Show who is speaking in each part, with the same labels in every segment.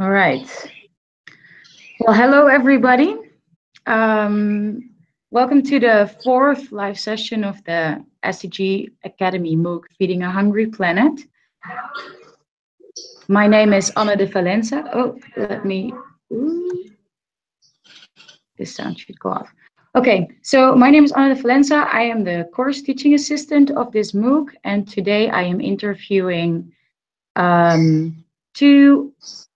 Speaker 1: All right. Well, hello, everybody. Welcome to the fourth live session of the SDG Academy MOOC, Feeding a Hungry Planet. My name is Anne de Valenza. Oh, this sound should go off. Okay, so my name is Anne de Valenza. I am the course teaching assistant of this MOOC, and today I am interviewing two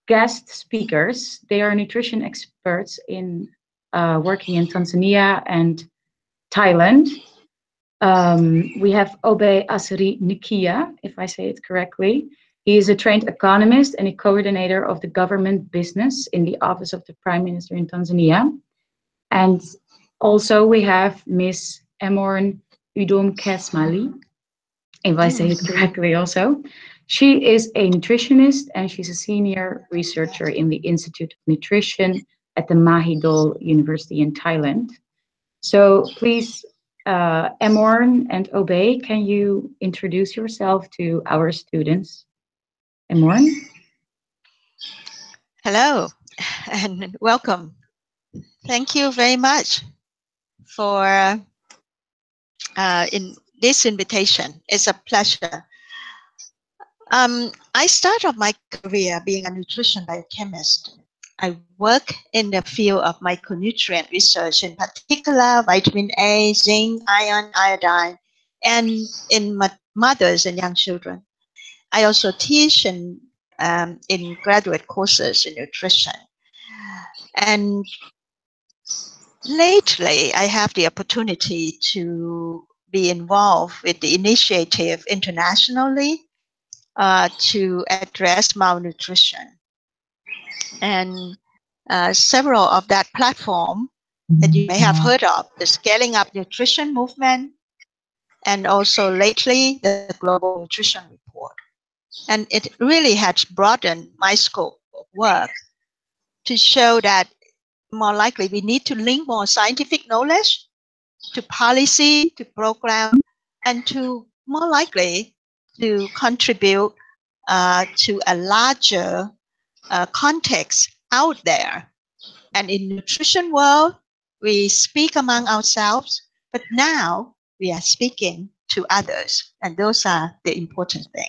Speaker 1: guest speakers. They are nutrition experts in working in Tanzania and Thailand. We have Obe Asri Nkya, if I say it correctly. He is a trained economist and a coordinator of the government business in the office of the Prime Minister in Tanzania. And also we have Miss Emorn Udomkesmalee, if I say it correctly also. She is a nutritionist and she's a senior researcher in the Institute of Nutrition at the Mahidol University in Thailand. So please, Emorn and Obe, can you introduce yourself to our students? Emorn?
Speaker 2: Hello and welcome. Thank you very much for this invitation. It's a pleasure. I started off my career being a nutrition biochemist. I work in the field of micronutrient research, in particular vitamin A, zinc, iron, iodine, and in mothers and young children. I also teach in graduate courses in nutrition. And lately, I have the opportunity to be involved with the initiative internationally to address malnutrition. And several of that platform that you may have heard of, the Scaling Up Nutrition Movement, and also lately the Global Nutrition Report. And it really has broadened my scope of work to show that more likely we need to link more scientific knowledge to policy, to program, and to more likely to contribute to a larger context out there. And in nutrition world, we speak among ourselves, but now we are speaking to others. And those are the important things.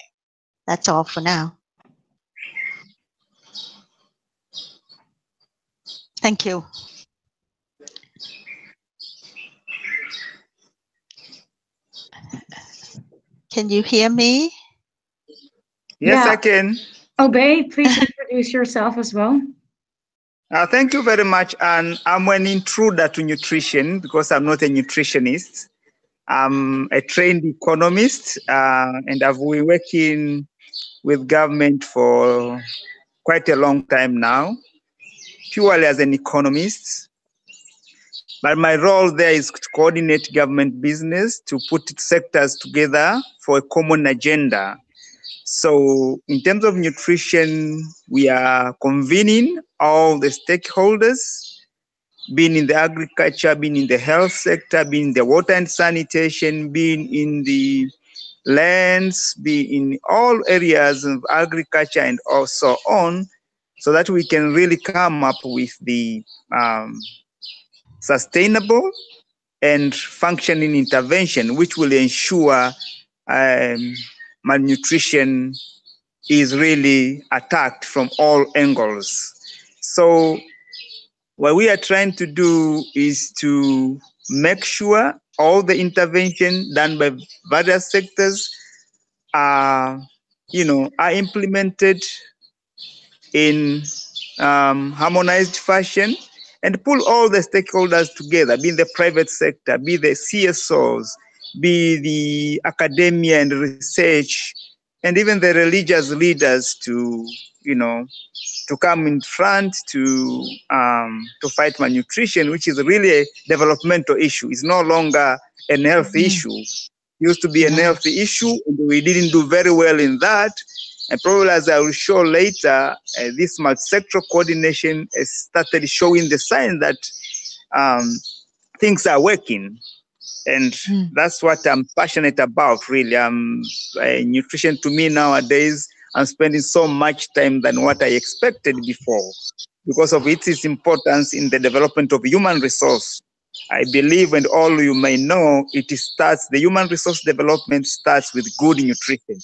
Speaker 2: That's all for now. Thank you. Can you hear me?
Speaker 3: Yes, yeah. I can.
Speaker 1: Obe, please introduce yourself as well.
Speaker 3: Thank you very much. And I'm an intruder to nutrition because I'm not a nutritionist. I'm a trained economist and I've been working with government for quite a long time now, purely as an economist. But my role there is to coordinate government business to put sectors together for a common agenda. So in terms of nutrition, we are convening all the stakeholders, being in the agriculture, being in the health sector, being in the water and sanitation, being in the lands, being in all areas of agriculture and so on, so that we can really come up with the sustainable and functioning intervention, which will ensure malnutrition is really attacked from all angles. So what we are trying to do is to make sure all the intervention done by various sectors are implemented in harmonized fashion and pull all the stakeholders together, be the private sector, be the CSOs, be the academia and research, and even the religious leaders to come in front to fight malnutrition, which is really a developmental issue. It's no longer a health issue. It used to be a healthy issue, and we didn't do very well in that. And probably, as I will show later, this multi-sectoral coordination has started showing the sign that things are working. And that's what I'm passionate about, really. Nutrition to me nowadays, I'm spending so much time than what I expected before because of its importance in the development of human resource. I believe, and all you may know, the human resource development starts with good nutrition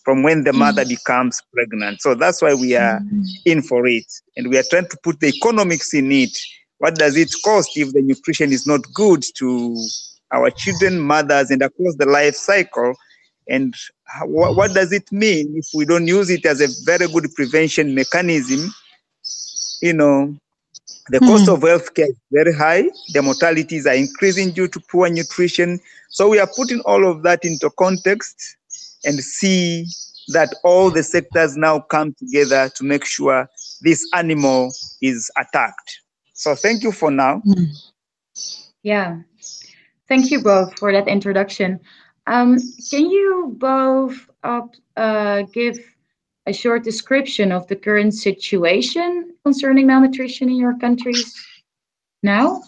Speaker 3: from when the mother becomes pregnant. So that's why we are in for it. And we are trying to put the economics in it. What does it cost if the nutrition is not good to our children, mothers, and across the life cycle? And what does it mean if we don't use it as a very good prevention mechanism? You know, the cost of healthcare is very high. The mortalities are increasing due to poor nutrition. So we are putting all of that into context and see that all the sectors now come together to make sure this animal is attacked. So thank you for now.
Speaker 1: Yeah, thank you both for that introduction. Can you both give a short description of the current situation concerning malnutrition in your countries now?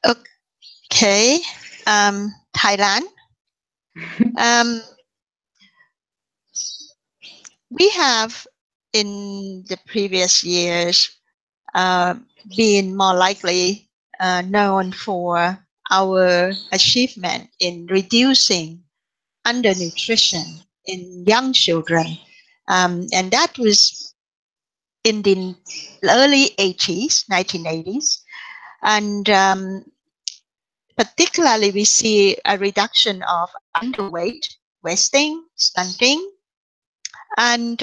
Speaker 2: Okay, Thailand. We have in the previous years been more likely known for our achievement in reducing undernutrition in young children. And that was in the early 80s, 1980s. And particularly we see a reduction of underweight, wasting, stunting. And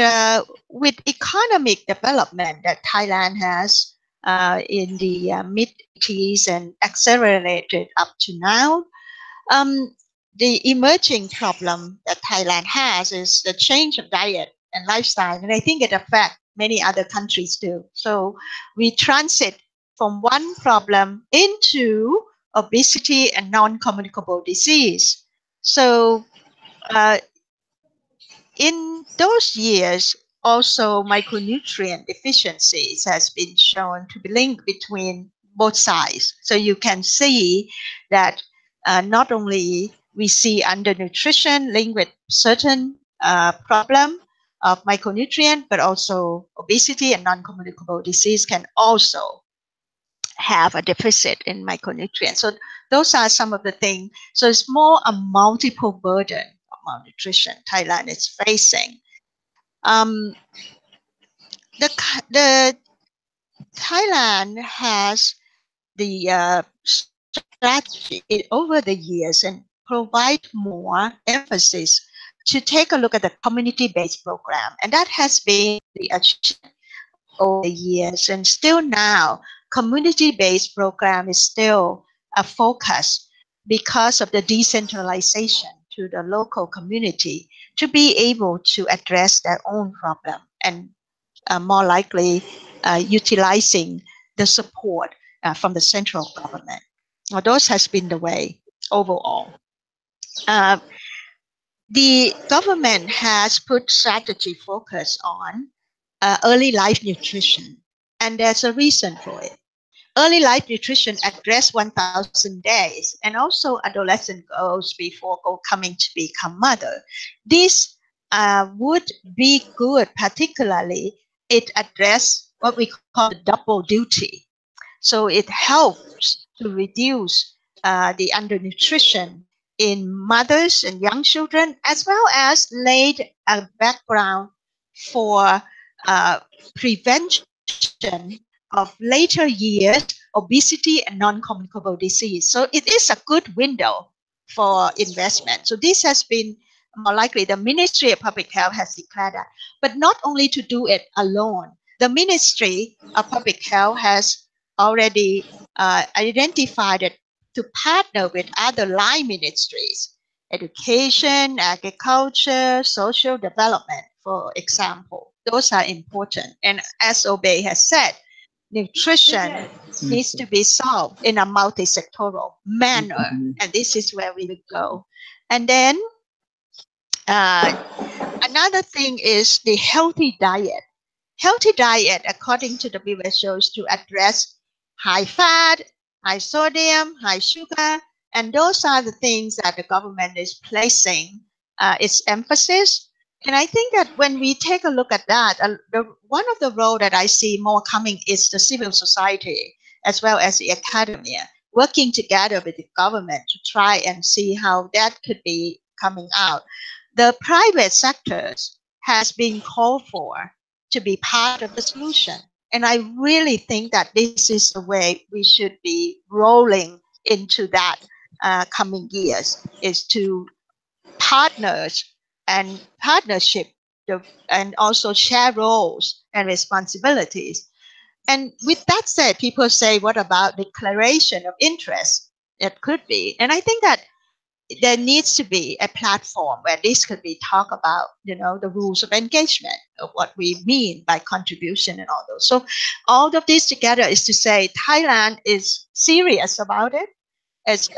Speaker 2: with economic development that Thailand has in the mid-80s and accelerated up to now, the emerging problem that Thailand has is the change of diet and lifestyle. And I think it affects many other countries too. So we transit from one problem into obesity and non-communicable disease. So in those years, also micronutrient deficiencies has been shown to be linked between both sides. So you can see that not only we see undernutrition linked with certain problem of micronutrient, but also obesity and non-communicable disease can also have a deficit in micronutrients. So those are some of the things. So it's more a multiple burden of malnutrition Thailand is facing. The Thailand has the strategy over the years and provide more emphasis to take a look at the community-based program, and that has been the achievement over the years. And still now, community-based program is still a focus because of the decentralization to the local community to be able to address their own problem and more likely utilizing the support from the central government. Well, those has been the way overall. The government has put strategy focus on early life nutrition, and there's a reason for it. Early life nutrition address 1,000 days and also adolescent girls before coming to become mother. This would be good, particularly it address what we call double duty. So it helps to reduce the undernutrition in mothers and young children, as well as laid a background for prevention of later years obesity and non-communicable disease. So it is a good window for investment. So this has been more likely the Ministry of Public Health has declared that, but not only to do it alone. The Ministry of Public Health has already identified it to partner with other line ministries, education, agriculture, social development, for example. Those are important. And as Obey has said, nutrition needs to be solved in a multi-sectoral manner. And this is where we will go. And then another thing is the healthy diet. Healthy diet, according to WHO, is to address high fat, high sodium, high sugar, And those are the things that the government is placing its emphasis. And I think that when we take a look at that, one of the roles that I see more coming is the civil society as well as the academia, working together with the government to try and see how that could be coming out. The private sectors has been called for to be part of the solution. And I really think that this is the way we should be rolling into that coming years, is to partners and partnership and also share roles and responsibilities. And with that said, people say, what about declaration of interest? It could be. And I think that there needs to be a platform where this could be talked about, the rules of engagement, of what we mean by contribution and all those. So all of this together is to say Thailand is serious about it, is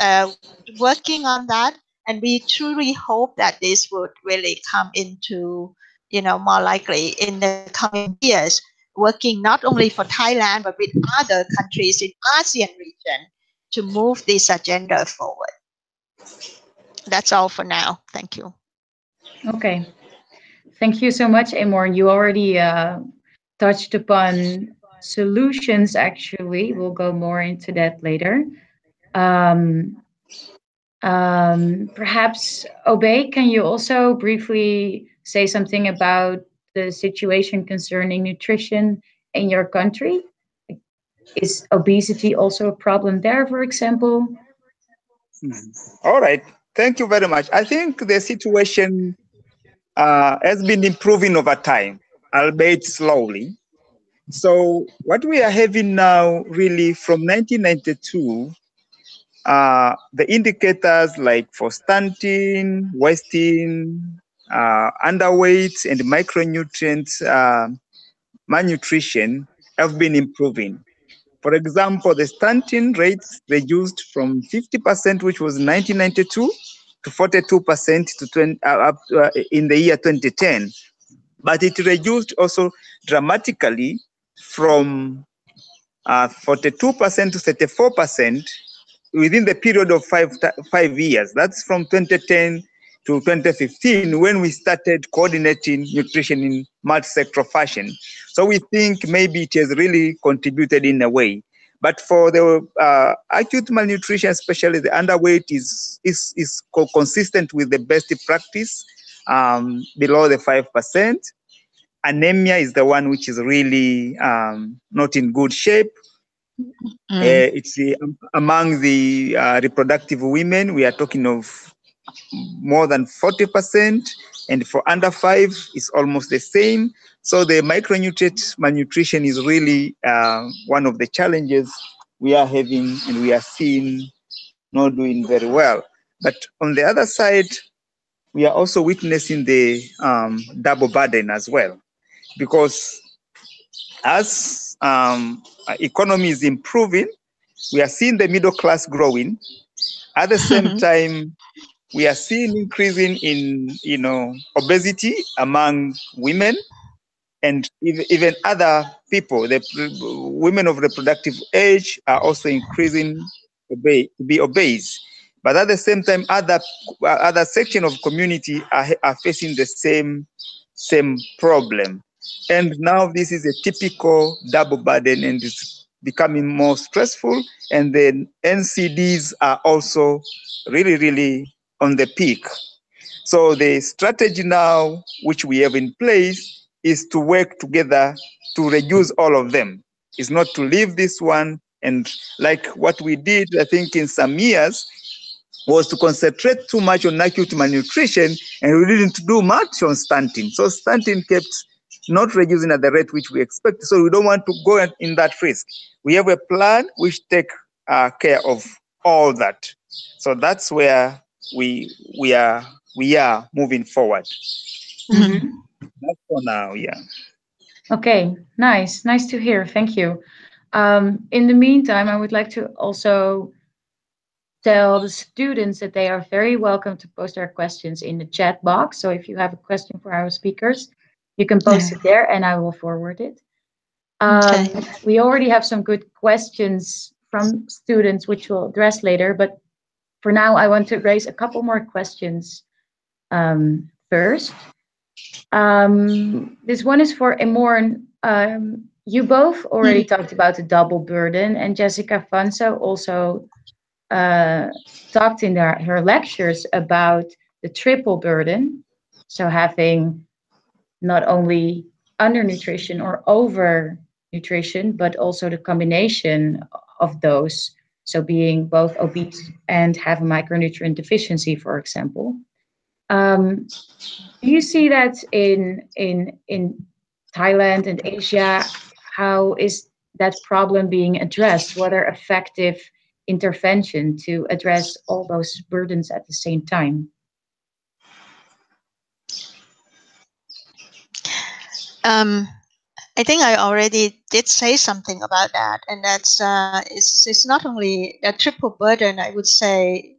Speaker 2: working on that. And we truly hope that this would really come into, more likely in the coming years, working not only for Thailand, but with other countries in ASEAN region to move this agenda forward. That's all for now. Thank you.
Speaker 1: Okay. Thank you so much, Emorn. You already touched upon solutions, actually. We'll go more into that later. Perhaps, Obey, can you also briefly say something about the situation concerning nutrition in your country? Is obesity also a problem there, for example?
Speaker 3: All right. Thank you very much. I think the situation has been improving over time, albeit slowly. So what we are having now, really, from 1992, the indicators like for stunting, wasting, underweight, and micronutrients malnutrition have been improving. For example, the stunting rates reduced from 50%, which was 1992, to 42% in the year 2010. But it reduced also dramatically from 42% to 34% within the period of 5 years. That's from 2010 to 2015, when we started coordinating nutrition in multi-sectoral fashion. So we think maybe it has really contributed in a way. But for the acute malnutrition, especially the underweight, is consistent with the best practice, below the 5%. Anemia is the one which is really not in good shape. It's among the reproductive women, we are talking of more than 40%, and for under 5, it's almost the same. So the micronutrient malnutrition is really one of the challenges we are having, and we are seeing not doing very well. But on the other side, we are also witnessing the double burden as well, because as economy is improving, we are seeing the middle class growing. At the same time, we are seeing increasing in obesity among women, and even other people. The women of reproductive age are also increasing to be obese. But at the same time, other section of community are facing the same problem. And now this is a typical double burden, and it's becoming more stressful. And then NCDs are also really, really on the peak. So the strategy now, which we have in place, is to work together to reduce all of them. It's not to leave this one. And like what we did, I think in some years, was to concentrate too much on acute malnutrition, and we didn't do much on stunting. So stunting kept not reducing at the rate which we expect. So we don't want to go in that risk. We have a plan which take care of all that. So that's where we are moving forward. That's for now, yeah.
Speaker 1: Okay, nice to hear. Thank you. In the meantime, I would like to also tell the students that they are very welcome to post their questions in the chat box. So if you have a question for our speakers, you can post it there and I will forward it. We already have some good questions from students, which we'll address later, but for now, I want to raise a couple more questions first. This one is for Emorn. You both already talked about the double burden, and Jessica Fanso also talked in her lectures about the triple burden. So having not only undernutrition or overnutrition, but also the combination of those. So being both obese and have a micronutrient deficiency, for example. Do you see that in Thailand and Asia? How is that problem being addressed? What are effective intervention to address all those burdens at the same time?
Speaker 2: I think I already did say something about that, and that's it's not only a triple burden. I would say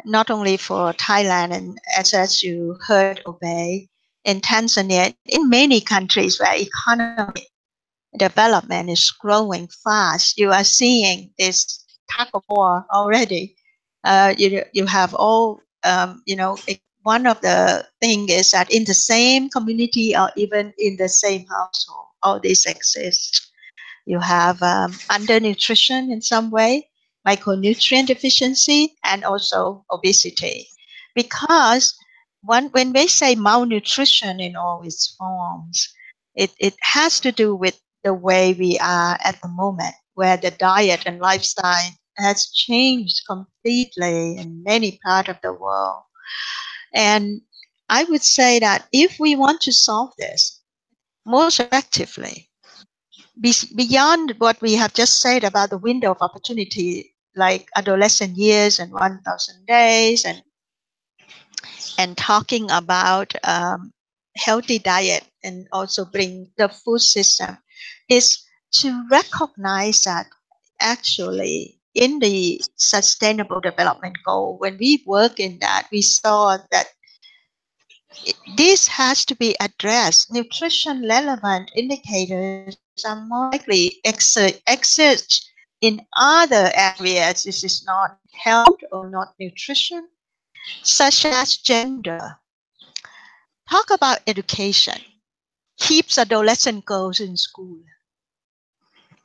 Speaker 2: not only for Thailand and as you heard, Obey, in Tanzania, in many countries where economic development is growing fast, you are seeing this tug of war already. You have all, one of the things is that in the same community or even in the same household, all this exists. You have undernutrition in some way, micronutrient deficiency, and also obesity. Because when they say malnutrition in all its forms, it has to do with the way we are at the moment, where the diet and lifestyle has changed completely in many parts of the world. And I would say that if we want to solve this most effectively, beyond what we have just said about the window of opportunity, like adolescent years and 1,000 days, and talking about healthy diet and also bring the food system, is to recognize that actually in the sustainable development goal, when we work in that, we saw that this has to be addressed. Nutrition relevant indicators are more likely exist in other areas. This is not health or not nutrition, such as gender. Talk about education. Keeps adolescent girls in school.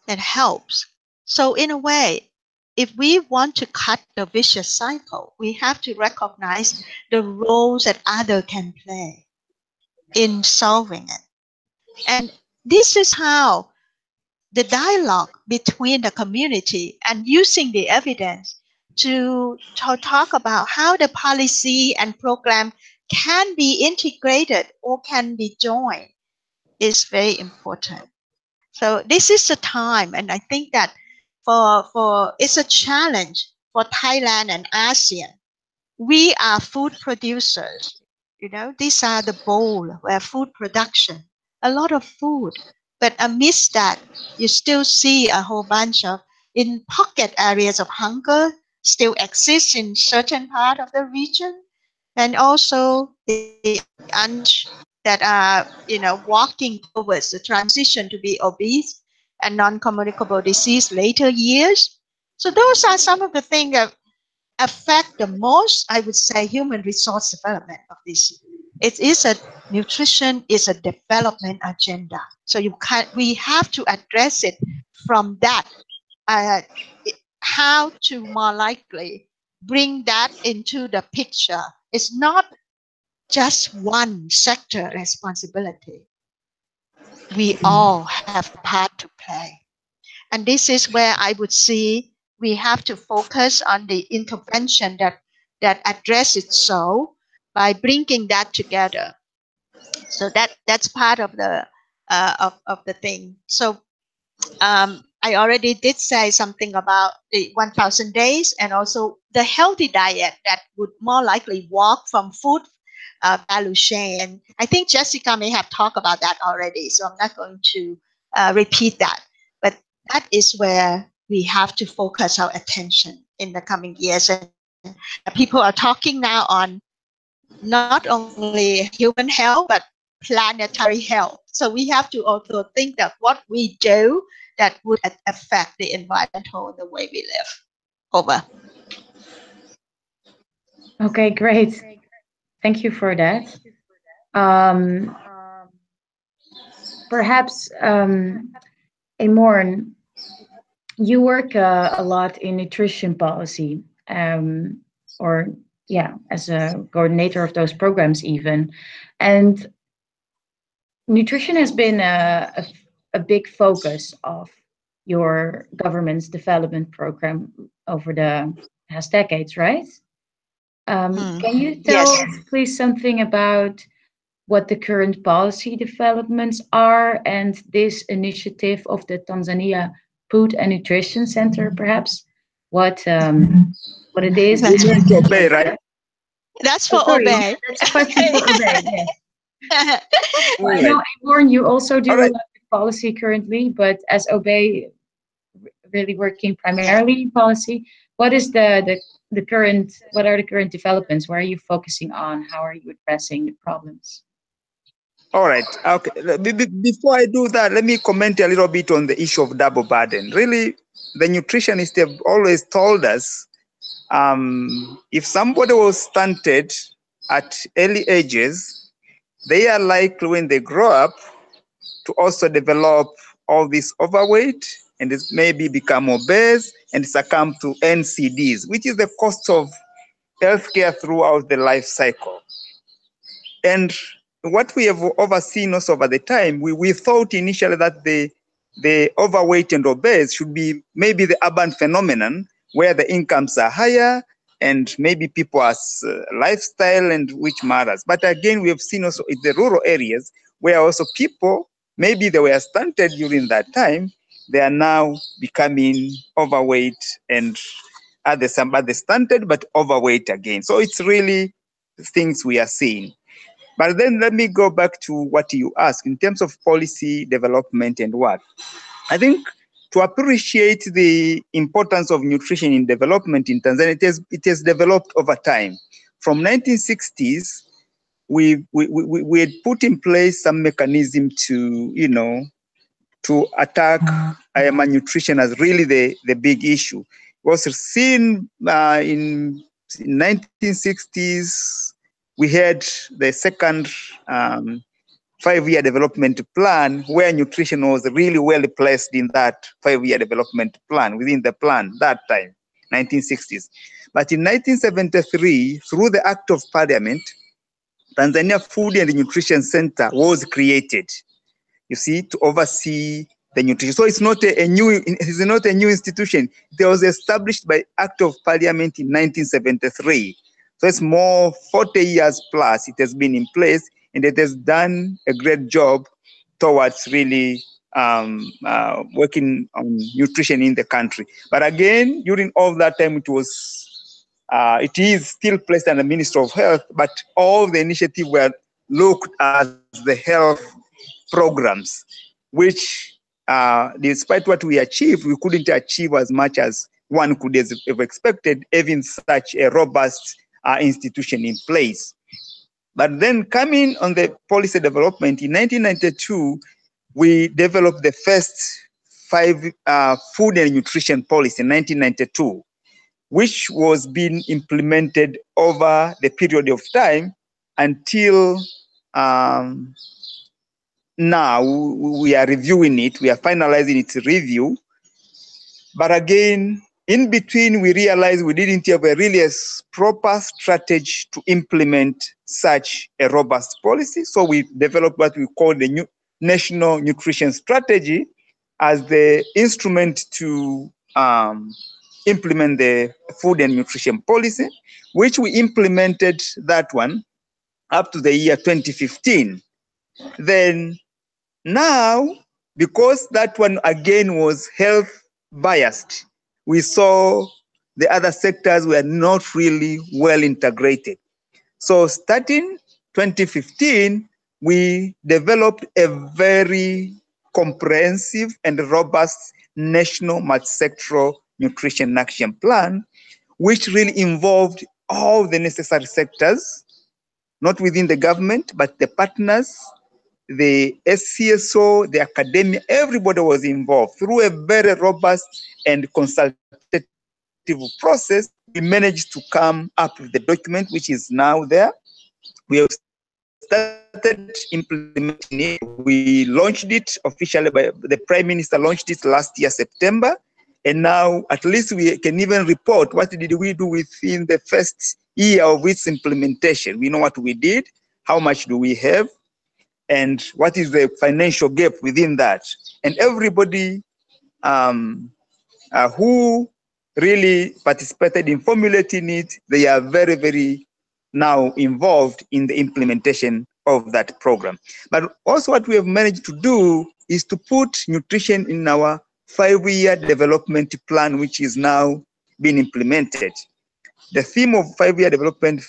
Speaker 2: That helps. So in a way, if we want to cut the vicious cycle, we have to recognize the roles that others can play in solving it. And this is how the dialogue between the community and using the evidence to talk about how the policy and program can be integrated or can be joined is very important. So this is the time, and I think that for it's a challenge for Thailand and ASEAN. We are food producers. These are the bowl where food production, a lot of food. But amidst that, you still see a whole bunch of in pocket areas of hunger still exist in certain part of the region, and also the that are walking towards the transition to be obese and non-communicable disease later years. So those are some of the things that affect the most, I would say, human resource development of this. It is a nutrition is a development agenda. So we have to address it from that. How to more likely bring that into the picture. It's not just one sector responsibility. We all have a part to play. And this is where I would see we have to focus on the intervention that addresses so by bringing that together. So that's part of the thing. So I already did say something about the 1,000 days and also the healthy diet that would more likely walk from food value chain. I think Jessica may have talked about that already, so I'm not going to repeat that. But that is where we have to focus our attention in the coming years. And people are talking now on not only human health, but planetary health. So we have to also think that what we do that would affect the environment or the way we live. Over.
Speaker 1: Okay, great. Thank you for that. Um, Perhaps, Emorn, you work a lot in nutrition policy, or yeah, as a coordinator of those programs even. And nutrition has been a big focus of your government's development program over the past decades, right? Can you tell
Speaker 2: Yes.
Speaker 1: us, please, something about what the current policy developments are and this initiative of the Tanzania Food and Nutrition Center, perhaps? What it is?
Speaker 3: You meant to obey, right?
Speaker 2: That's
Speaker 1: Oh,
Speaker 2: for
Speaker 1: sorry,
Speaker 2: Obey.
Speaker 1: that's a question for Obey. Yes.
Speaker 3: All
Speaker 1: I
Speaker 3: right.
Speaker 1: know, Emorn, you also do
Speaker 3: All
Speaker 1: a
Speaker 3: right.
Speaker 1: lot of policy currently, but as Obey really working primarily in policy, what is the current, what are the current developments? Where are you focusing on? How are you addressing the problems?
Speaker 3: All right. Okay. Before I do that, let me comment a little bit on the issue of double burden. Really, the nutritionists have always told us if somebody was stunted at early ages, they are likely when they grow up to also develop all this overweight and maybe become obese and succumb to NCDs, which is the cost of healthcare throughout the life cycle. And what we have overseen also over the time, we thought initially that the overweight and obese should be maybe the urban phenomenon where the incomes are higher and maybe people's lifestyle and which matters. But again, we have seen also in the rural areas where also people, maybe they were stunted during that time, they are now becoming overweight and at the stunted but overweight again. So it's really things we are seeing. But then let me go back to what you asked in terms of policy development and what. I think to appreciate the importance of nutrition in development in Tanzania, it has developed over time. From 1960s, we had put in place some mechanism to attack malnutrition as really the big issue. It was seen in 1960s. We had the second 5-year development plan where nutrition was really well placed in that 5-year development plan, within the plan that time, 1960s. But in 1973, through the Act of Parliament, Tanzania Food and Nutrition Center was created, you see, to oversee the nutrition. So it's not a new institution. It was established by Act of Parliament in 1973. So it's more 40 years plus it has been in place, and it has done a great job towards really working on nutrition in the country. But again, during all that time, it is still placed under Ministry of Health, but all the initiatives were looked as the health programs, which despite what we achieved, we couldn't achieve as much as one could have expected, having such a robust institution in place. But then coming on the policy development, in 1992, we developed the first 5 food and nutrition policy in 1992, which was being implemented over the period of time until now we are reviewing it, we are finalizing its review. But again, in between, we realized we didn't have a proper strategy to implement such a robust policy. So we developed what we call the new National Nutrition Strategy as the instrument to implement the food and nutrition policy, which we implemented that one up to the year 2015. Then now, because that one again was health biased, we saw the other sectors were not really well integrated. So starting 2015, we developed a very comprehensive and robust national multi-sectoral nutrition action plan, which really involved all the necessary sectors, not within the government, but the partners, the SCSO, the academia, everybody was involved through a very robust and consultative process, we managed to come up with the document, which is now there. We have started implementing it. We launched it officially by the Prime Minister, launched it last year, September. And now at least we can even report what did we do within the first year of its implementation. We know what we did, how much do we have, and what is the financial gap within that. And everybody who really participated in formulating it, they are very, very now involved in the implementation of that program. But also what we have managed to do is to put nutrition in our 5-year development plan, which is now being implemented. The theme of 5-year development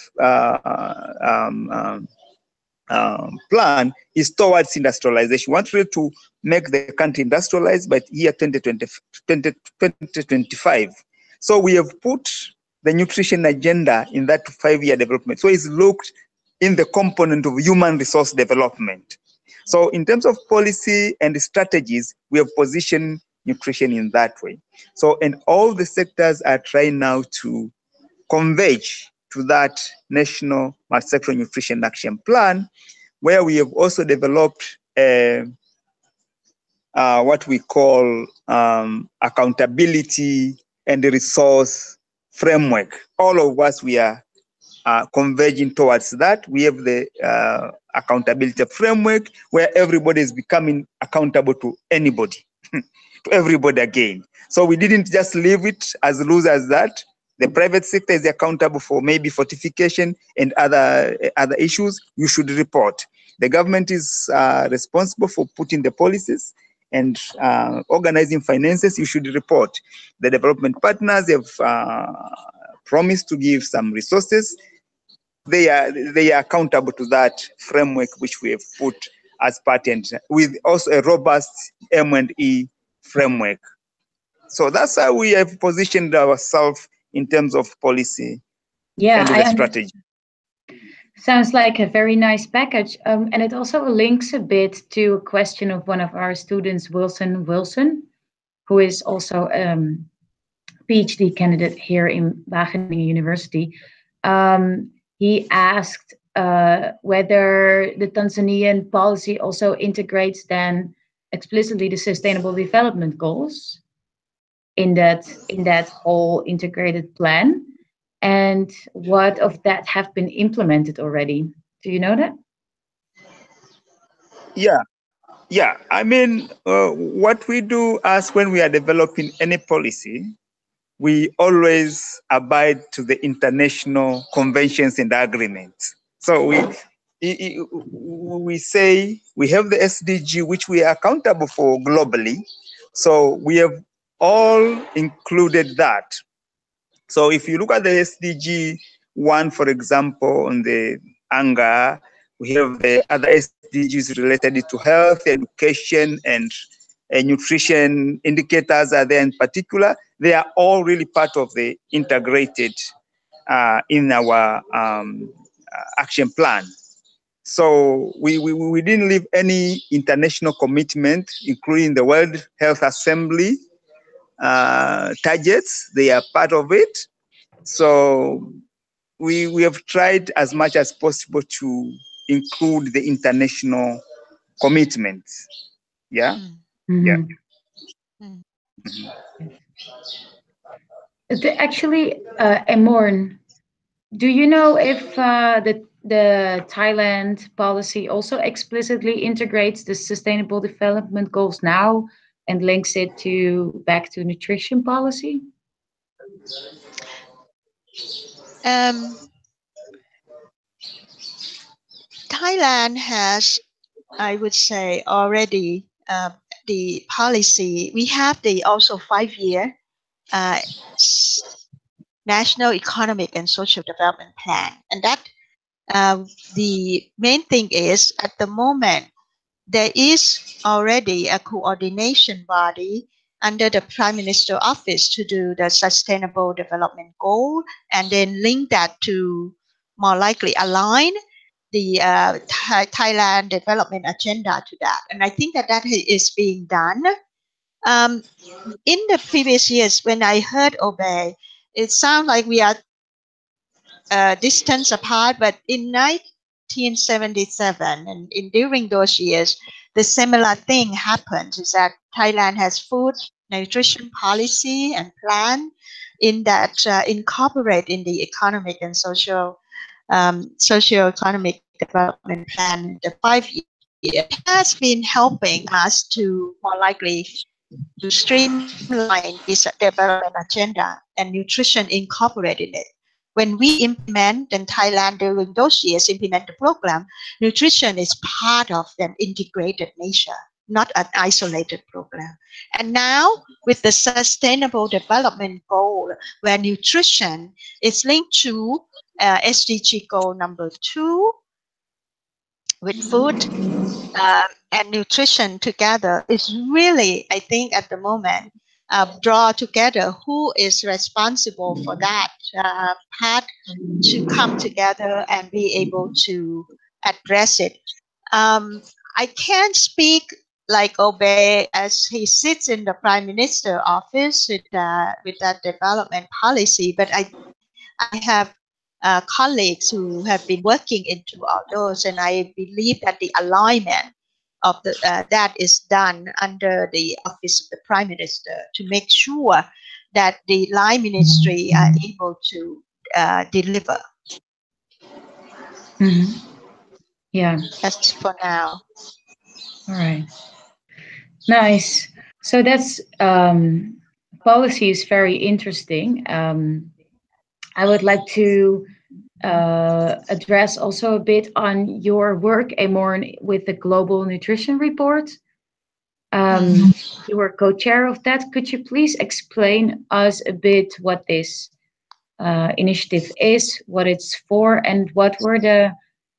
Speaker 3: plan is towards industrialization. We want really to make the country industrialized by year 2025. So we have put the nutrition agenda in that 5-year development. So it's looked in the component of human resource development. So in terms of policy and strategies, we have positioned nutrition in that way. So, and all the sectors are trying now to converge to that National Multi-Sectoral Nutrition Action Plan, where we have also developed what we call accountability and resource framework. All of us, we are converging towards that. We have the accountability framework where everybody is becoming accountable to anybody, to everybody again. So we didn't just leave it as loose as that. The private sector is accountable for maybe fortification and other issues. You should report. The government is responsible for putting the policies and organizing finances. You should report. The development partners have promised to give some resources. They are accountable to that framework which we have put as part, and with also a robust M&E framework. So that's how we have positioned ourselves in terms of policy and the strategy.
Speaker 1: Sounds like a very nice package. And it also links a bit to a question of one of our students, Wilson, who is also a PhD candidate here in Wageningen University. He asked whether the Tanzanian policy also integrates then explicitly the Sustainable Development Goals in that whole integrated plan, and what of that have been implemented already. Do you know that?
Speaker 3: Yeah. I mean, what we do as when we are developing any policy, we always abide to the international conventions and agreements. So we say we have the SDG, which we are accountable for globally. So we have all included that. So if you look at the SDG 1, for example, on the hunger, we have the other SDGs related to health, education, and nutrition indicators are there in particular. They are all really part of the integrated in our action plan. So we didn't leave any international commitment, including the World Health Assembly targets. They are part of it. So we have tried as much as possible to include the international commitments. Yeah.
Speaker 1: Mm-hmm.
Speaker 3: Yeah.
Speaker 1: Mm-hmm. Actually, Emorn, do you know if the Thailand policy also explicitly integrates the Sustainable Development Goals now and links it back to nutrition policy?
Speaker 2: Thailand has, I would say, already the policy. We have the also 5-year National Economic and Social Development Plan, and that the main thing is at the moment there is already a coordination body under the Prime Minister Office to do the Sustainable Development Goal, and then link that to more likely align the Thailand development agenda to that. And I think that is being done. In the previous years, when I heard Obey, it sounds like we are distance apart, but in 1977 and during those years, the similar thing happened is that Thailand has food nutrition policy and plan in that incorporate in the economic and socio-economic development plan, the 5 years. It has been helping us to more likely to streamline this development agenda and nutrition incorporated in it. When we implement in Thailand during those years, implement the program, nutrition is part of an integrated nature, not an isolated program. And now with the sustainable development goal, where nutrition is linked to SDG goal number 2, with food and nutrition together is really, I think at the moment, draw together who is responsible for that part to come together and be able to address it. I can't speak like Obey as he sits in the Prime Minister office with that development policy, but I have colleagues who have been working into all those, and I believe that the alignment of the that is done under the office of the Prime Minister to make sure that the line ministry are able to deliver.
Speaker 1: Mm-hmm. Yeah.
Speaker 2: That's for now.
Speaker 1: All right. Nice. So that's policy is very interesting. I would like to address also a bit on your work, Emorn, with the Global Nutrition Report. You were co-chair of that. Could you please explain us a bit what this initiative is, what it's for, and what were the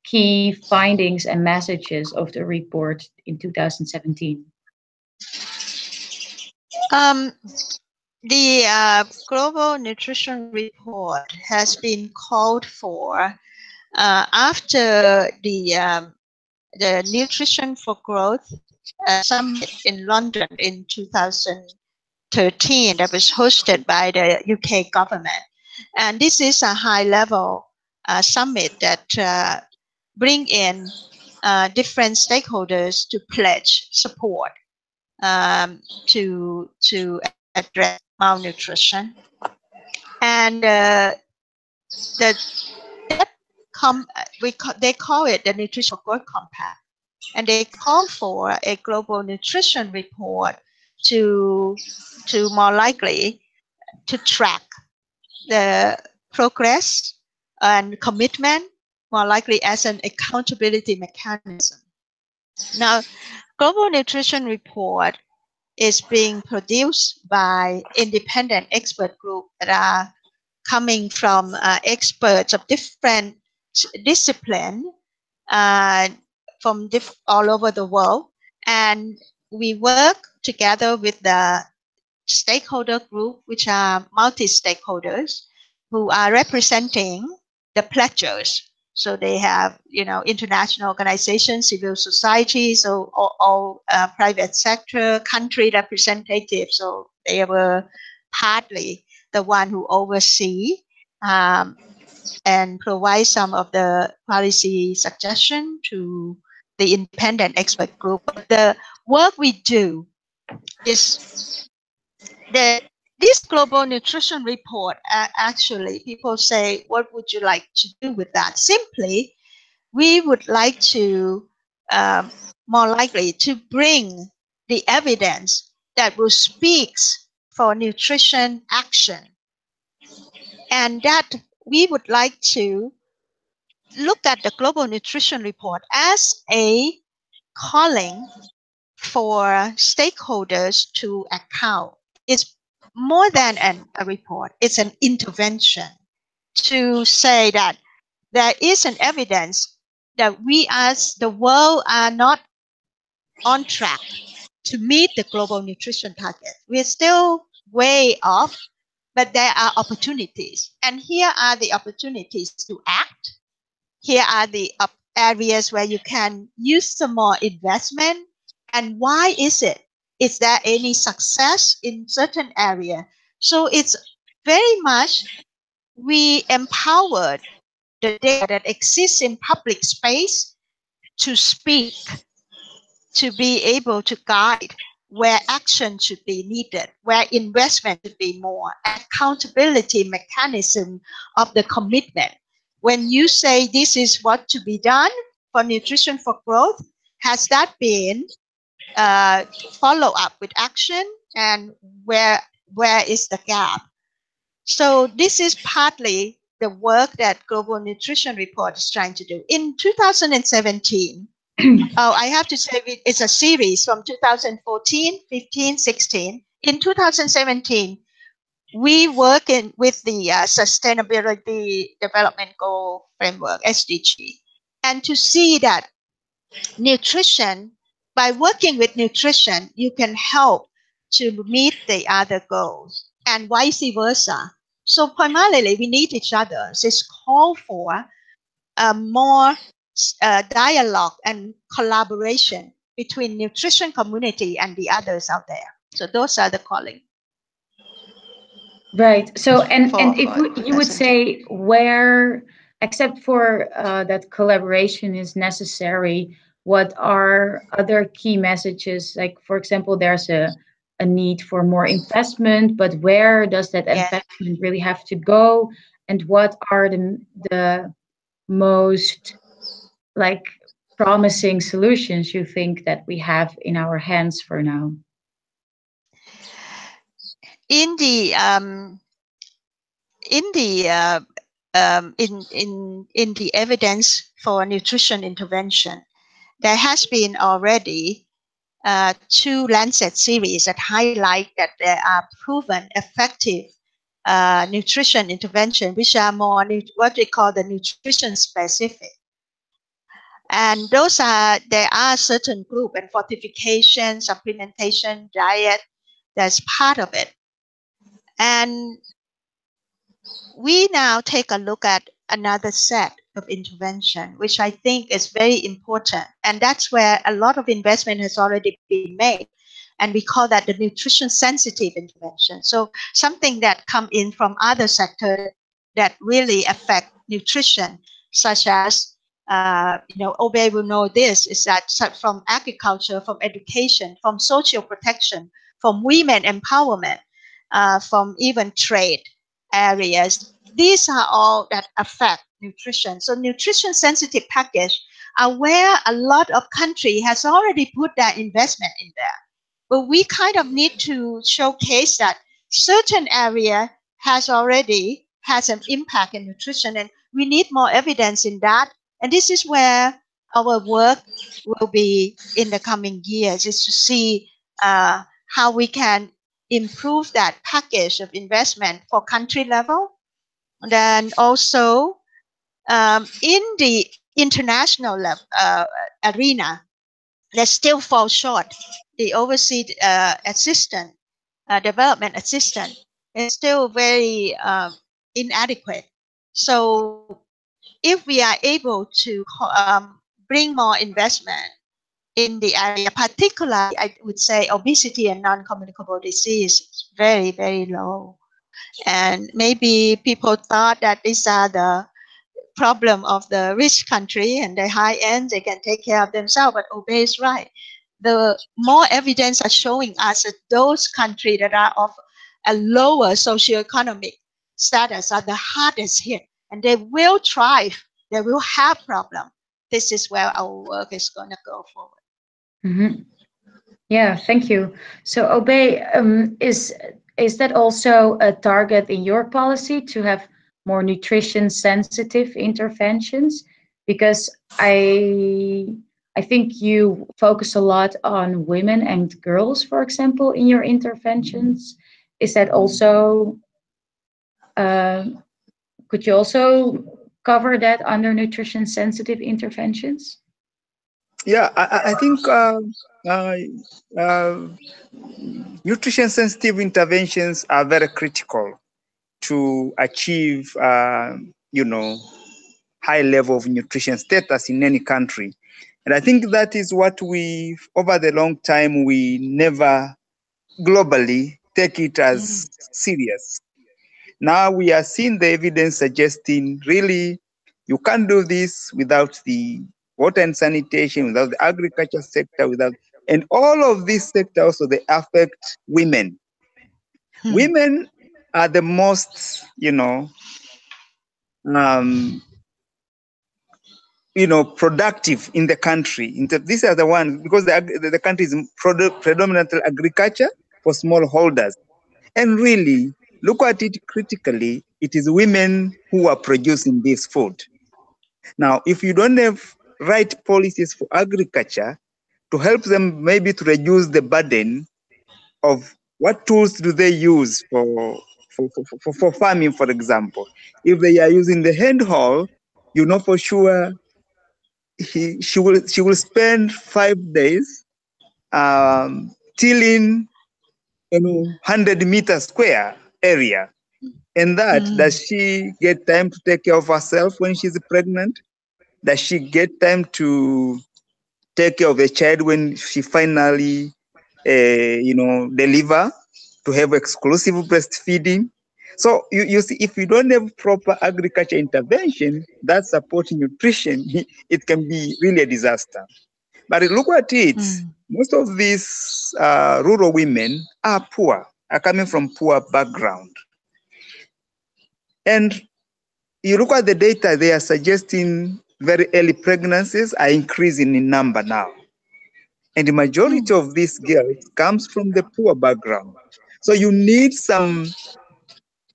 Speaker 1: key findings and messages of the report in 2017?
Speaker 2: The Global Nutrition Report has been called for after the Nutrition for Growth Summit in London in 2013 that was hosted by the UK government. And this is a high-level summit that bring in different stakeholders to pledge support to address malnutrition. And they call it the Nutrition for Growth Compact, and they call for a global nutrition report to more likely to track the progress and commitment, more likely as an accountability mechanism. Now, Global Nutrition Report is being produced by independent expert group that are coming from experts of different disciplines from all over the world, and we work together with the stakeholder group, which are multi-stakeholders who are representing the pledgers. So they have, international organizations, civil society, so all private sector, country representatives. So they were partly the one who oversee and provide some of the policy suggestion to the independent expert group. But the work we do is this Global Nutrition Report, actually, people say, what would you like to do with that? Simply, we would like to, more likely, to bring the evidence that will speak for nutrition action. And that we would like to look at the Global Nutrition Report as a calling for stakeholders to account. It's more than a report, it's an intervention to say that there is an evidence that we as the world are not on track to meet the global nutrition target. We're still way off, but there are opportunities. And here are the opportunities to act. Here are the areas where you can use some more investment. And why is it? Is there any success in certain area? So it's very much we empowered the data that exists in public space to speak, to be able to guide where action should be needed, where investment should be more, accountability mechanism of the commitment. When you say this is what to be done for nutrition for growth, has that been follow up with action, and where is the gap? So this is partly the work that Global Nutrition Report is trying to do. In 2017, I have to say it's a series from 2014, 15, 16. In 2017, we work with the Sustainability Development Goal Framework, SDG, and to see that nutrition, by working with nutrition, you can help to meet the other goals, and vice versa. So primarily, we need each other. So it's called for more dialogue and collaboration between nutrition community and the others out there. So those are the calling.
Speaker 1: Right. So and if you would say where, except for that collaboration is necessary, what are other key messages? Like, for example, there's a need for more investment, but where does that investment really have to go? And what are the most like promising solutions you think that we have in our hands for now?
Speaker 2: In the evidence for nutrition intervention, there has been already 2 Lancet series that highlight that there are proven effective nutrition intervention, which are more what we call the nutrition specific. And those are, there are certain group, and fortification, supplementation, diet, that's part of it. And we now take a look at another set of intervention, which I think is very important. And that's where a lot of investment has already been made. And we call that the nutrition sensitive intervention. So something that come in from other sectors that really affect nutrition, such as, Obey will know this, is that from agriculture, from education, from social protection, from women empowerment, from even trade areas. These are all that affect nutrition. So nutrition sensitive package are where a lot of country has already put that investment in there. But we kind of need to showcase that certain area has already has an impact in nutrition, and we need more evidence in that. And this is where our work will be in the coming years, is to see how we can improve that package of investment for country level. And then also in the international level, arena, they still fall short. The overseas assistant, development assistant, is still very inadequate. So if we are able to bring more investment in the area, particularly, I would say obesity and non-communicable disease is very, very low. And maybe people thought that these are the problem of the rich country and the high end, they can take care of themselves, but Obey is right. The more evidence are showing us that those countries that are of a lower socioeconomic status are the hardest hit, and they will thrive, they will have problem. This is where our work is going to go forward.
Speaker 1: Mm-hmm. Yeah, thank you. So Obey, is that also a target in your policy to have more nutrition sensitive interventions? Because I think you focus a lot on women and girls, for example, in your interventions. Is that also, could you also cover that under nutrition sensitive interventions?
Speaker 3: Yeah, I think nutrition sensitive interventions are very critical to achieve, high level of nutrition status in any country. And I think that is what we, over the long time, we never globally take it as serious. Now we are seeing the evidence suggesting really you can't do this without the water and sanitation, without the agriculture sector, without, and all of these sectors also they affect women. Women are the most, productive in the country. These are the ones, because the country is predominantly agriculture for smallholders. And really, look at it critically, it is women who are producing this food. Now, if you don't have right policies for agriculture to help them maybe to reduce the burden of what tools do they use for farming, for example. If they are using the hand hoe, you know for sure she will spend 5 days tilling 100-meter square area. And that, does she get time to take care of herself when she's pregnant? Does she get time to take care of the child when she finally, deliver, to have exclusive breastfeeding? So you see, if you don't have proper agriculture intervention that supports nutrition, it can be really a disaster. But look at it, most of these rural women are poor, are coming from poor background. And you look at the data, they are suggesting very early pregnancies are increasing in number now. And the majority of these girls comes from the poor background. So you need some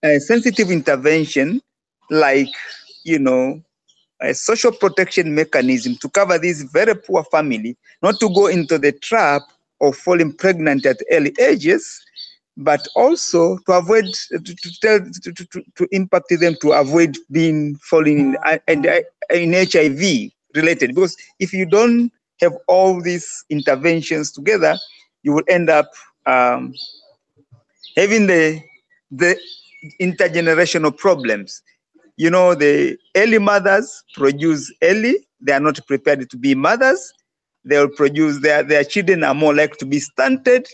Speaker 3: sensitive intervention, like, a social protection mechanism to cover this very poor family, not to go into the trap of falling pregnant at early ages, but also to avoid, to impact them to avoid falling in HIV related. Because if you don't have all these interventions together, you will end up having the intergenerational problems. The early mothers produce early. They are not prepared to be mothers. They will produce, their children are more likely to be stunted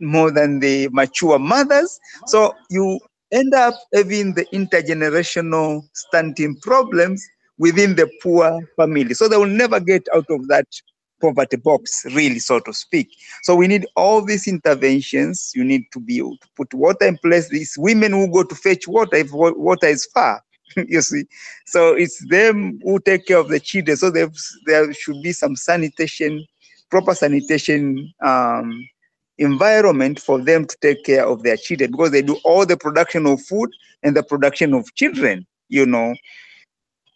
Speaker 3: more than the mature mothers. So you end up having the intergenerational stunting problems within the poor family. So they will never get out of that poverty box, really, so to speak. So we need all these interventions. You need to be able to put water in place. These women who go to fetch water if water is far, you see. So it's them who take care of the children. So there should be some sanitation, proper sanitation environment for them to take care of their children, because they do all the production of food and the production of children,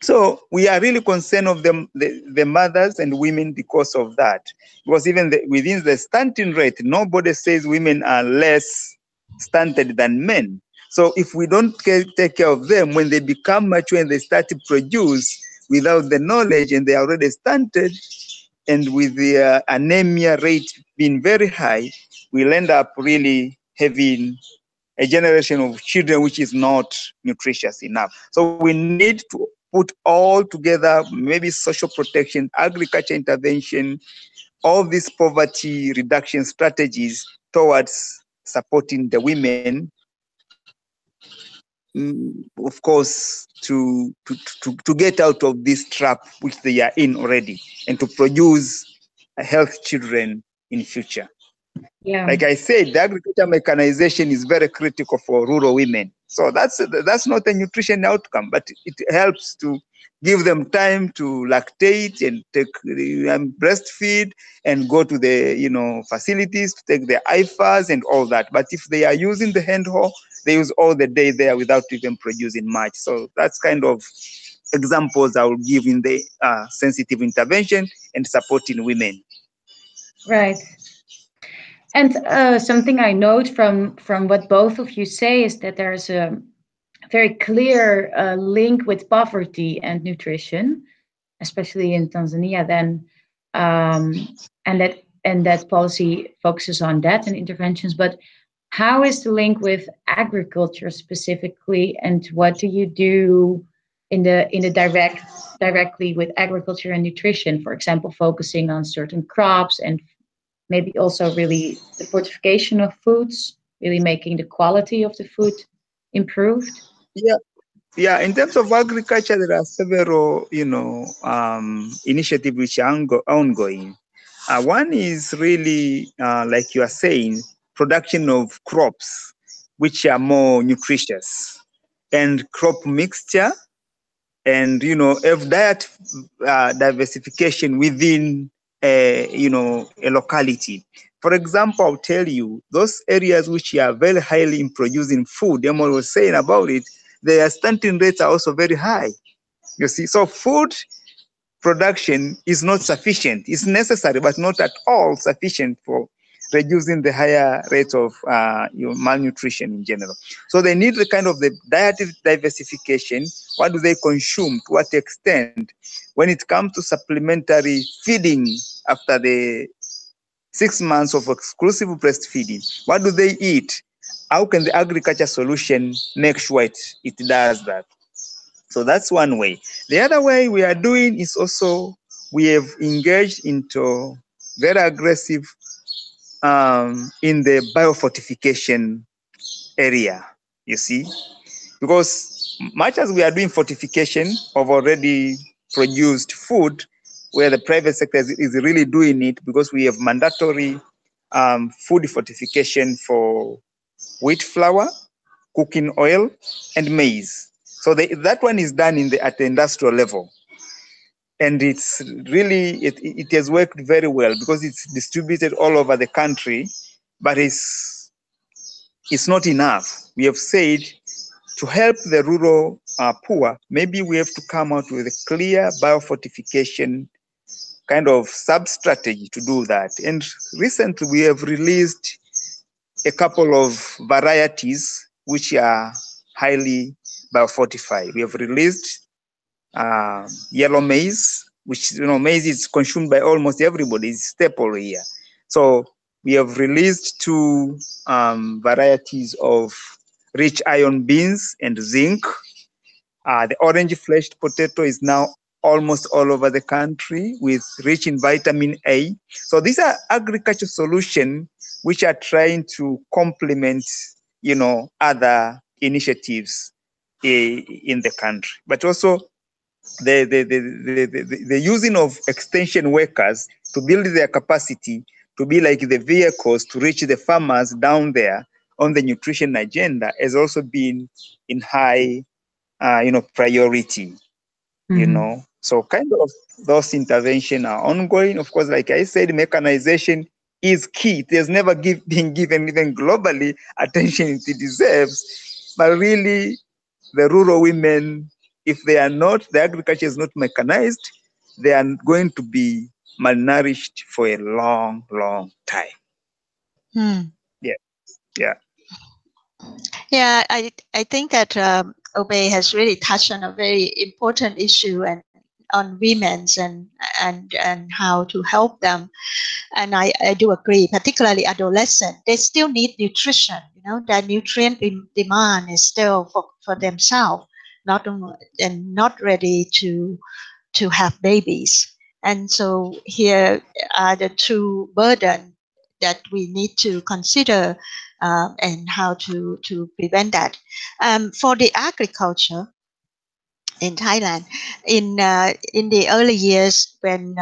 Speaker 3: So we are really concerned of the mothers and women because of that. Because even within the stunting rate, nobody says women are less stunted than men. So if we don't take care of them, when they become mature and they start to produce without the knowledge and they are already stunted, and with the anemia rate being very high, we'll end up really having a generation of children which is not nutritious enough. So we need to put all together, maybe social protection, agriculture intervention, all these poverty reduction strategies towards supporting the women, of course, to get out of this trap which they are in already, and to produce healthy children in future. Yeah. Like I said, the agriculture mechanization is very critical for rural women. So that's not a nutrition outcome, but it helps to give them time to lactate and take breastfeed and go to the facilities to take their IFAs and all that. But if they are using the hand hoe, they use all the day there without even producing much. So that's kind of examples I will give in the sensitive intervention and supporting women.
Speaker 1: Right. And something I note from what both of you say is that there's a very clear link with poverty and nutrition, especially in Tanzania. Then, and that policy focuses on that and interventions. But how is the link with agriculture specifically, and what do you do in the directly with agriculture and nutrition? For example, focusing on certain crops and maybe also really the fortification of foods, really making the quality of the food improved?
Speaker 3: Yeah, yeah. In terms of agriculture, there are several, initiatives which are ongoing. One is really, like you are saying, production of crops which are more nutritious, and crop mixture, and have diet diversification within a locality. For example, I'll tell you those areas which are very highly in producing food. Emorn was saying about it. Their stunting rates are also very high. You see, so food production is not sufficient. It's necessary, but not at all sufficient for reducing the higher rate of malnutrition in general. So they need the kind of the dietary diversification. What do they consume? To what extent? When it comes to supplementary feeding after the 6 months of exclusive breastfeeding, what do they eat? How can the agriculture solution make sure it does that? So that's one way. The other way we are doing is also we have engaged into very aggressive in the biofortification area, you see, because much as we are doing fortification of already produced food, where the private sector is really doing it, because we have mandatory food fortification for wheat flour, cooking oil, and maize. So that one is done at the industrial level. And it's really, it has worked very well because it's distributed all over the country, but it's not enough. We have said to help the rural poor, maybe we have to come out with a clear biofortification kind of sub-strategy to do that. And recently we have released a couple of varieties which are highly biofortified. We have released yellow maize, which maize is consumed by almost everybody. It's staple here. So we have released 2 varieties of rich iron beans and zinc. The orange fleshed potato is now almost all over the country with rich in vitamin A. So these are agriculture solutions which are trying to complement, other initiatives in the country. But also the using of extension workers to build their capacity to be like the vehicles to reach the farmers down there on the nutrition agenda has also been in high priority. So kind of those interventions are ongoing. Of course, like I said, mechanization is key. It has never been given even globally attention it deserves. But really, the rural women, if they are not, the agriculture is not mechanized, they are going to be malnourished for a long, long time. Yeah, yeah.
Speaker 2: Yeah, I think that Obey has really touched on a very important issue and on women's and how to help them. And I do agree, particularly adolescent, they still need nutrition. Their nutrient demand is still for themselves, not ready to have babies. And so here are the 2 burdens that we need to consider and how to prevent that. For the agriculture in Thailand, in the early years when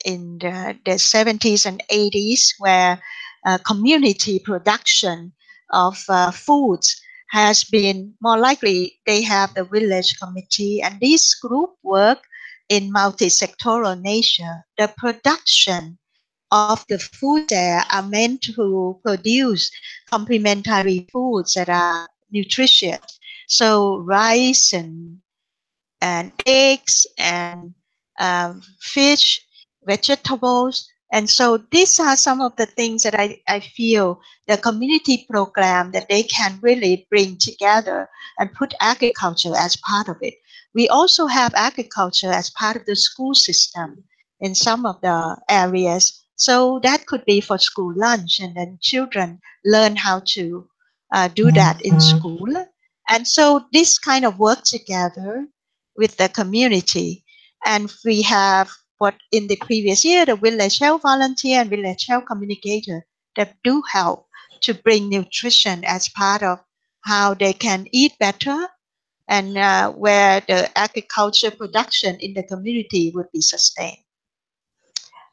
Speaker 2: in the 70s and 80s, where community production of foods has been more likely, they have the village committee, and this group work in multi-sectoral nature. The production of the food there are meant to produce complementary foods that are nutritious. So rice and eggs and fish, vegetables. And so these are some of the things that I feel the community program that they can really bring together and put agriculture as part of it. We also have agriculture as part of the school system in some of the areas. So that could be for school lunch, and then children learn how to do that in school. And so this kind of work together with the community. And we have what in the previous year, the village health volunteer and village health communicator that do help to bring nutrition as part of how they can eat better, and where the agriculture production in the community would be sustained.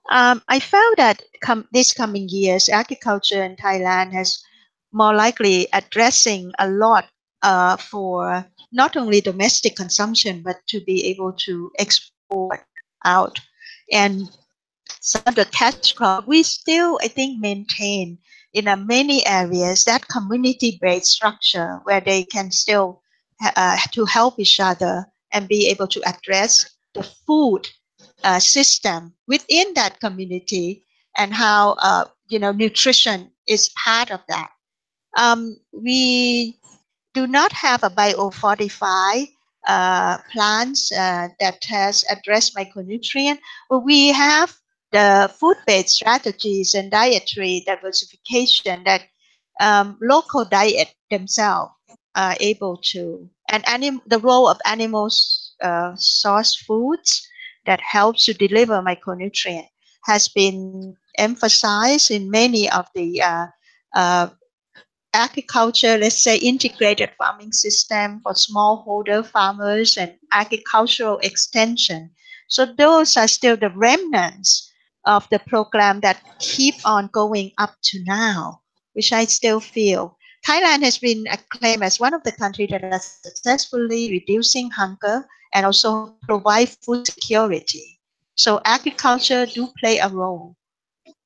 Speaker 2: I found that this coming years, agriculture in Thailand has more likely addressing a lot for not only domestic consumption, but to be able to export out. And some of the cash crop, we still, I think, maintain in many areas that community-based structure where they can still to help each other and be able to address the food system within that community, and how nutrition is part of that. We do not have a biofortified plants that has addressed micronutrient, but we have the food-based strategies and dietary diversification that local diet themselves are able to, and the role of animals source foods that helps to deliver micronutrient has been emphasized in many of the agriculture, let's say integrated farming system for smallholder farmers and agricultural extension. So those are still the remnants of the program that keep on going up to now, which I still feel. Thailand has been acclaimed as one of the countries that are successfully reducing hunger and also provide food security. So agriculture do play a role,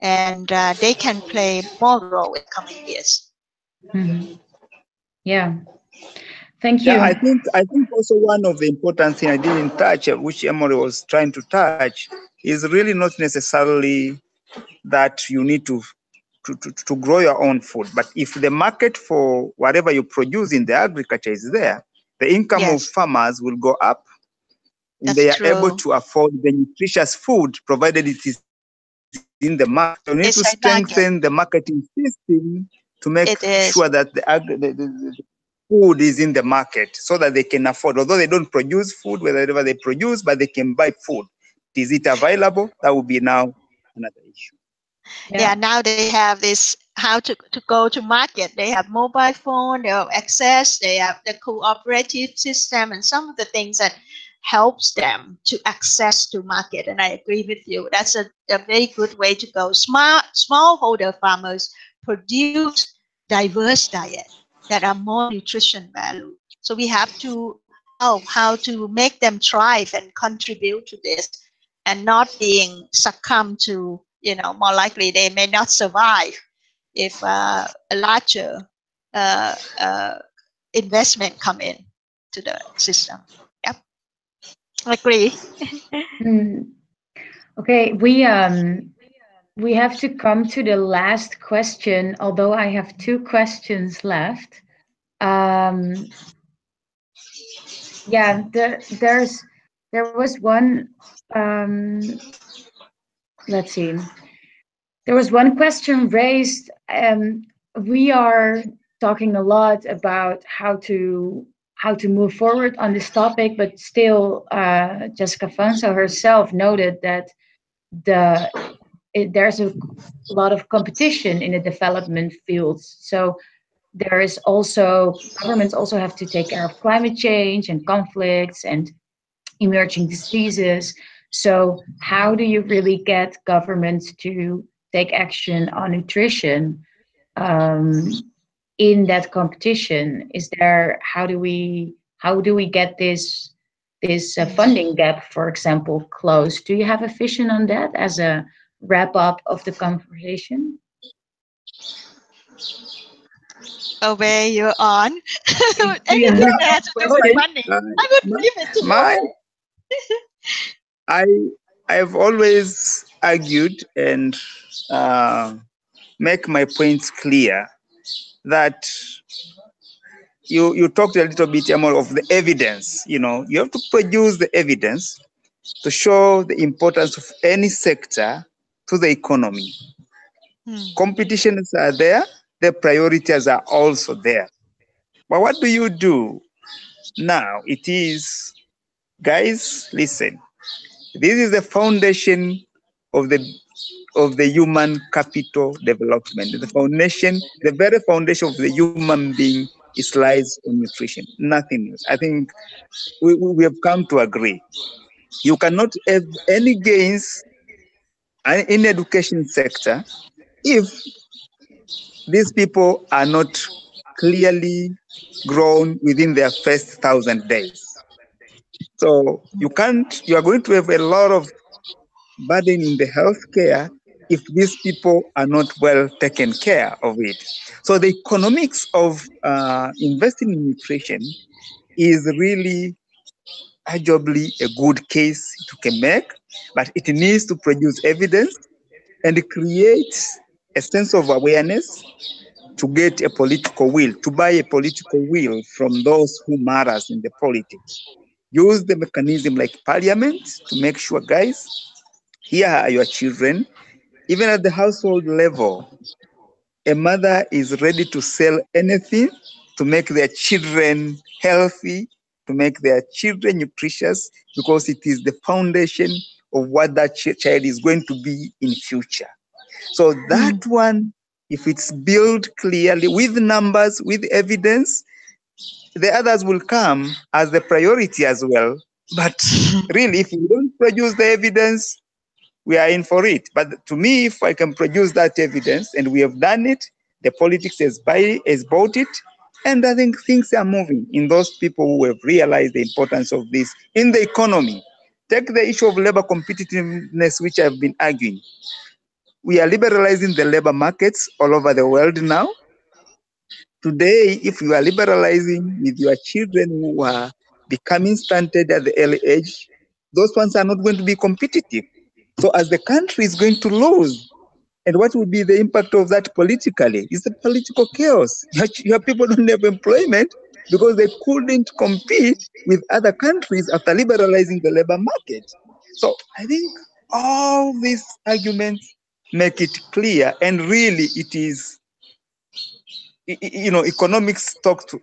Speaker 2: and they can play more role in coming years.
Speaker 1: Mm-hmm. Yeah, thank you.
Speaker 3: Yeah, I think also one of the important things I didn't touch, which Emorn was trying to touch, is really not necessarily that you need to grow your own food, but if the market for whatever you produce in the agriculture is there, the income of farmers will go up, and they are able to afford the nutritious food provided it is in the market. So you need to strengthen the marketing system to make sure that the food is in the market so that they can afford, although they don't produce food, whatever they produce, but they can buy food. Is it available? That will be now another issue.
Speaker 2: Yeah, now they have this how to go to market. They have mobile phone, they have access, they have the cooperative system, and some of the things that helps them to access to market. And I agree with you. That's a very good way to go. Smallholder farmers produce diverse diet that are more nutrition value. So we have to know how to make them thrive and contribute to this, and not being succumb to, more likely they may not survive if a larger investment come in to the system. Yep, I agree.
Speaker 1: Okay, we have to come to the last question, although I have 2 questions left. Yeah, there was one, let's see. There was one question raised. We are talking a lot about how to move forward on this topic, but still, Jessica Fanso herself noted that there's a lot of competition in the development fields. So there is also, governments also have to take care of climate change and conflicts and emerging diseases. So how do you really get governments to take action on nutrition in that competition? Is there, how do we get this funding gap, for example, closed? Do you have a vision on that as a wrap up of the conversation?
Speaker 2: Where you're on. Anything that has to do with funding, I would give it to you.
Speaker 3: I've always argued and make my points clear that you talked a little bit more of the evidence. You have to produce the evidence to show the importance of any sector to the economy. Competitions are there, the priorities are also there. But what do you do now? It is, guys, listen, this is the foundation of the human capital development. The foundation, the very foundation of the human being it lies on nutrition, nothing else. I think we have come to agree. You cannot have any gains in education sector if these people are not clearly grown within their first 1,000 days. So you are going to have a lot of burden in the healthcare if these people are not well taken care of it. So the economics of investing in nutrition is really arguably a good case you can make, but it needs to produce evidence and create a sense of awareness to get a political will, to buy a political will from those who matters in the politics. Use the mechanism like parliament to make sure, guys, here are your children. Even at the household level, a mother is ready to sell anything to make their children healthy, to make their children nutritious, because it is the foundation of what that child is going to be in future. So that one, if it's built clearly with numbers, with evidence, the others will come as the priority as well. But really, if you don't produce the evidence, we are in for it. But to me, if I can produce that evidence, and we have done it, the politics has bought it, and I think things are moving in those people who have realized the importance of this in the economy. Take the issue of labor competitiveness, which I've been arguing. We are liberalizing the labor markets all over the world now. Today, if you are liberalizing with your children who are becoming stunted at the early age, those ones are not going to be competitive. So as the country is going to lose, and what will be the impact of that politically? It's a political chaos. Your people don't have employment because they couldn't compete with other countries after liberalizing the labor market. So I think all these arguments make it clear, and really it is, economics talks to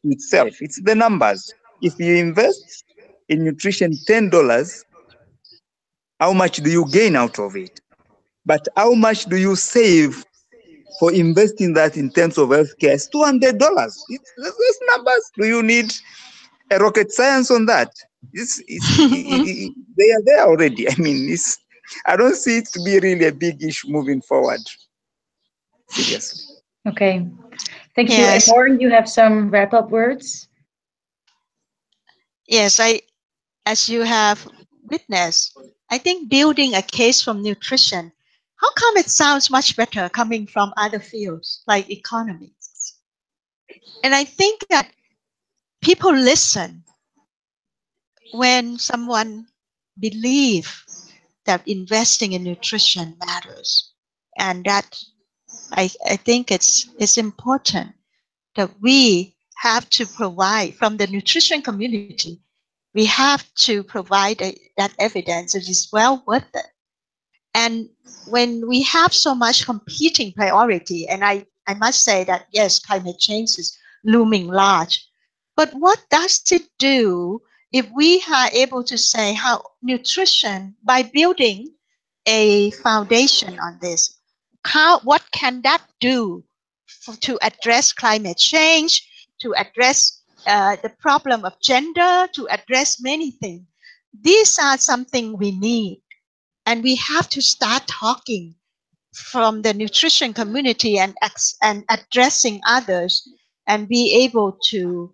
Speaker 3: itself. It's the numbers. If you invest in nutrition $10, how much do you gain out of it? But how much do you save for investing that in terms of healthcare? It's $200. Those numbers, do you need a rocket science on that? They are there already. I mean, I don't see it to be really a big issue moving forward. Seriously.
Speaker 1: Okay. Thank you.
Speaker 2: Yes.
Speaker 1: Emorn, you have some wrap-up words?
Speaker 2: Yes, as you have witnessed, I think building a case from nutrition, how come it sounds much better coming from other fields like economics? And I think that people listen when someone believes that investing in nutrition matters. And that I think it's important that we have to provide from the nutrition community. We have to provide that evidence. It is well worth it. And when we have so much competing priority, and I must say that, yes, climate change is looming large, but what does it do if we are able to say how nutrition, by building a foundation on this, what can that do to address climate change, to address the problem of gender, to address many things? These are something we need. And we have to start talking from the nutrition community and addressing others, and be able to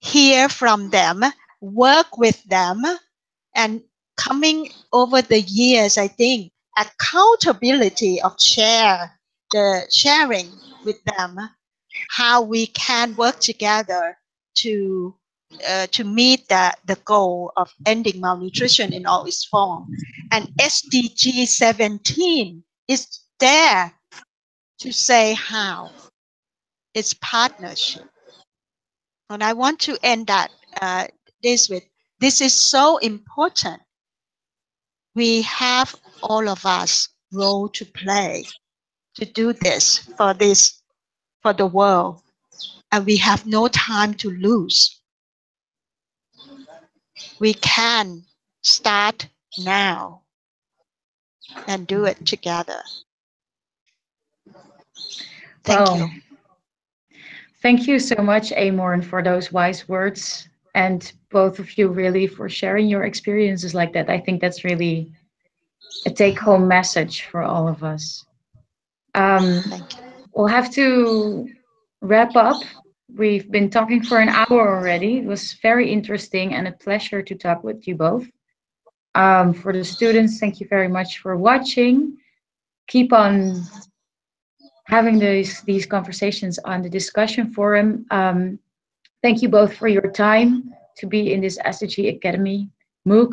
Speaker 2: hear from them, work with them, and coming over the years, I think accountability of sharing with them, how we can work together to meet the goal of ending malnutrition in all its forms. And SDG 17 is there to say how. It's partnership. And I want to end that this is so important. We have all of us role to play to do this for the world, and we have no time to lose. We can start now and do it together. Thank you.
Speaker 1: Thank you so much, Emorn, for those wise words, and both of you really for sharing your experiences like that. I think that's really a take-home message for all of us.
Speaker 2: Thank you.
Speaker 1: We'll have to wrap up. We've been talking for an hour already. It was very interesting and a pleasure to talk with you both. For the students, thank you very much for watching. Keep on having these conversations on the discussion forum. Thank you both for your time to be in this SDG Academy MOOC,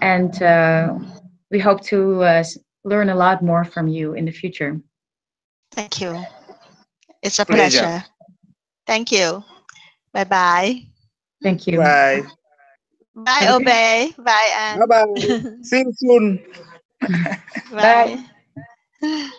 Speaker 1: and we hope to learn a lot more from you in the future.
Speaker 2: Thank you. It's a
Speaker 3: Pleasure.
Speaker 2: pleasure. Thank you. Bye-bye.
Speaker 1: Thank you.
Speaker 3: Bye.
Speaker 2: Bye, Obey. Bye, Anne.
Speaker 3: Bye-bye. See you soon.
Speaker 2: Bye.